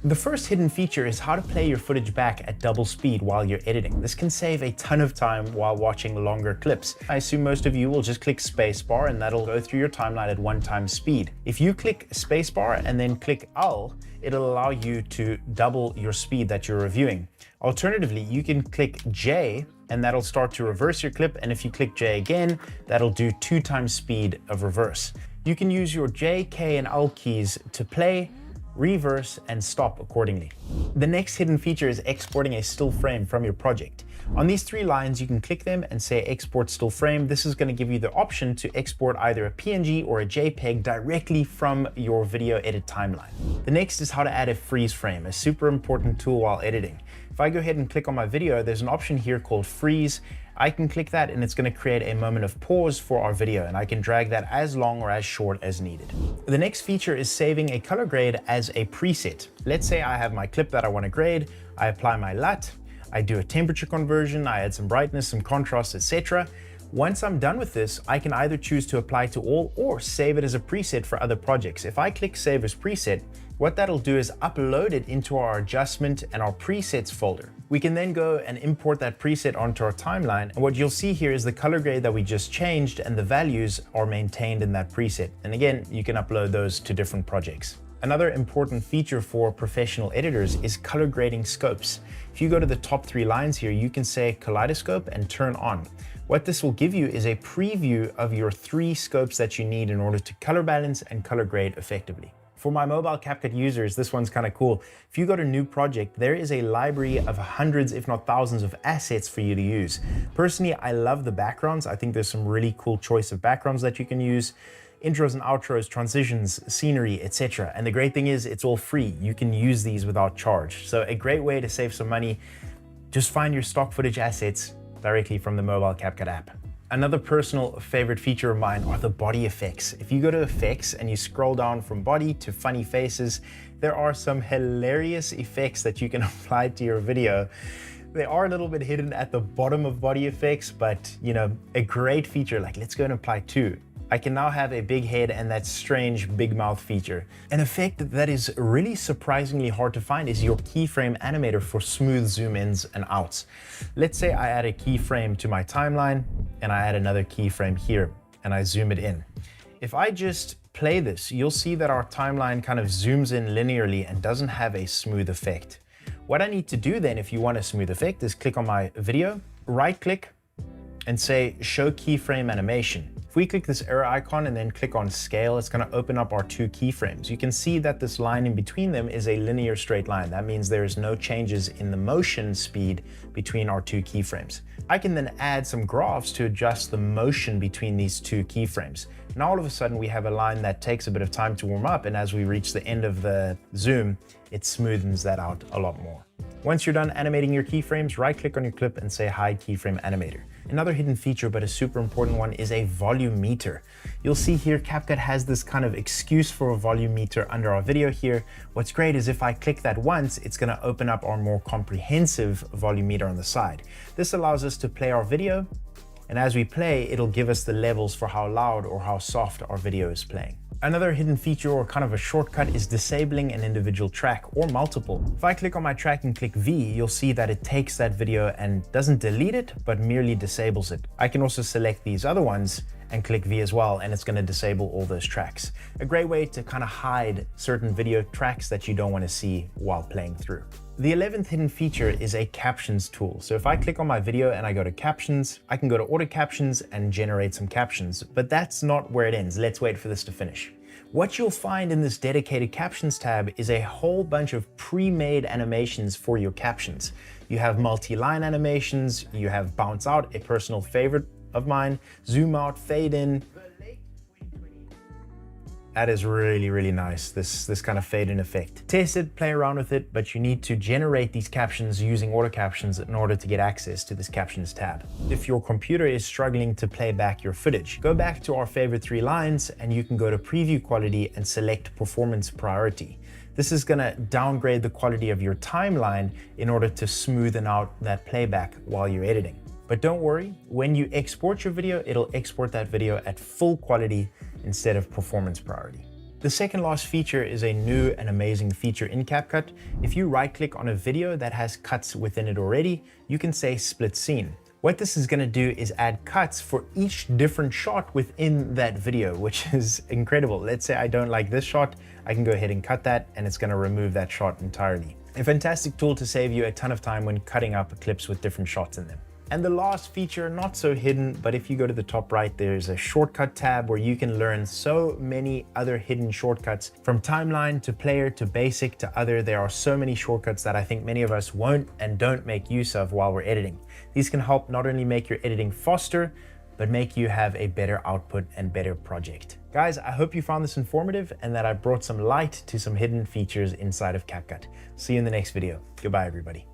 The first hidden feature is how to play your footage back at double speed while you're editing. This can save a ton of time while watching longer clips. I assume most of you will just click spacebar and that'll go through your timeline at 1x speed. If you click spacebar and then click L, it'll allow you to double your speed that you're reviewing. Alternatively, you can click J and that'll start to reverse your clip. And if you click J again, that'll do 2x speed of reverse. You can use your J, K, and L keys to play, reverse, and stop accordingly. The next hidden feature is exporting a still frame from your project. On these three lines, you can click them and say export still frame. This is going to give you the option to export either a PNG or a JPEG directly from your video edit timeline. The next is how to add a freeze frame, a super important tool while editing. If I go ahead and click on my video, there's an option here called freeze. I can click that and it's going to create a moment of pause for our video, and I can drag that as long or as short as needed. The next feature is saving a color grade as a preset. Let's say I have my clip that I want to grade. I apply my LUT, I do a temperature conversion, I add some brightness, some contrast, etc. Once I'm done with this, I can either choose to apply to all or save it as a preset for other projects. If I click Save as Preset, what that'll do is upload it into our adjustment and our presets folder. We can then go and import that preset onto our timeline. And what you'll see here is the color grade that we just changed and the values are maintained in that preset. And again, you can upload those to different projects. Another important feature for professional editors is color grading scopes. If you go to the top three lines here, you can say kaleidoscope and turn on. What this will give you is a preview of your 3 scopes that you need in order to color balance and color grade effectively. For my mobile CapCut users, this one's kind of cool. If you go to new project, there is a library of hundreds, if not thousands of assets for you to use. Personally, I love the backgrounds. I think there's some really cool choice of backgrounds that you can use. Intros and outros, transitions, scenery, etc. And the great thing is it's all free. You can use these without charge. So a great way to save some money, just find your stock footage assets directly from the mobile CapCut app. Another personal favorite feature of mine are the body effects. If you go to effects and you scroll down from body to funny faces, there are some hilarious effects that you can apply to your video. They are a little bit hidden at the bottom of body effects, but you know, a great feature, like let's go and apply 2. I can now have a big head and that strange big mouth feature. An effect that is really surprisingly hard to find is your keyframe animator for smooth zoom ins and outs. Let's say I add a keyframe to my timeline and I add another keyframe here and I zoom it in. If I just play this, you'll see that our timeline kind of zooms in linearly and doesn't have a smooth effect. What I need to do then, if you want a smooth effect, is click on my video, right click and say show keyframe animation. If we click this arrow icon and then click on scale, it's going to open up our 2 keyframes. You can see that this line in between them is a linear straight line. That means there is no changes in the motion speed between our 2 keyframes. I can then add some graphs to adjust the motion between these 2 keyframes. Now all of a sudden we have a line that takes a bit of time to warm up, and as we reach the end of the zoom, it smoothens that out a lot more. Once you're done animating your keyframes, right click on your clip and say hide keyframe animator. Another hidden feature, but a super important one, is a volume meter. You'll see here CapCut has this kind of excuse for a volume meter under our video here. What's great is if I click that once, it's going to open up our more comprehensive volume meter on the side. This allows us to play our video, and as we play, it'll give us the levels for how loud or how soft our video is playing. Another hidden feature, or kind of a shortcut, is disabling an individual track or multiple. If I click on my track and click V, you'll see that it takes that video and doesn't delete it, but merely disables it. I can also select these other ones and click V as well, and it's going to disable all those tracks. A great way to kind of hide certain video tracks that you don't want to see while playing through. The 11th hidden feature is a captions tool. So if I click on my video and I go to captions, I can go to auto captions and generate some captions, but that's not where it ends. Let's wait for this to finish. What you'll find in this dedicated captions tab is a whole bunch of pre-made animations for your captions. You have multi-line animations, you have bounce out, a personal favorite of mine, zoom out, fade in. That is really, really nice, this kind of fade in effect. Test it, play around with it, but you need to generate these captions using auto captions in order to get access to this captions tab. If your computer is struggling to play back your footage, go back to our favorite 3 lines and you can go to preview quality and select performance priority. This is gonna downgrade the quality of your timeline in order to smoothen out that playback while you're editing. But don't worry, when you export your video, it'll export that video at full quality instead of performance priority. The second last feature is a new and amazing feature in CapCut. If you right-click on a video that has cuts within it already, you can say split scene. What this is going to do is add cuts for each different shot within that video, which is incredible. Let's say I don't like this shot, I can go ahead and cut that, and it's going to remove that shot entirely. A fantastic tool to save you a ton of time when cutting up clips with different shots in them. And the last feature, not so hidden, but if you go to the top right, there's a shortcut tab where you can learn so many other hidden shortcuts from timeline to player to basic to other. There are so many shortcuts that I think many of us won't and don't make use of while we're editing. These can help not only make your editing faster, but make you have a better output and better project. Guys, I hope you found this informative and that I brought some light to some hidden features inside of CapCut. See you in the next video. Goodbye, everybody.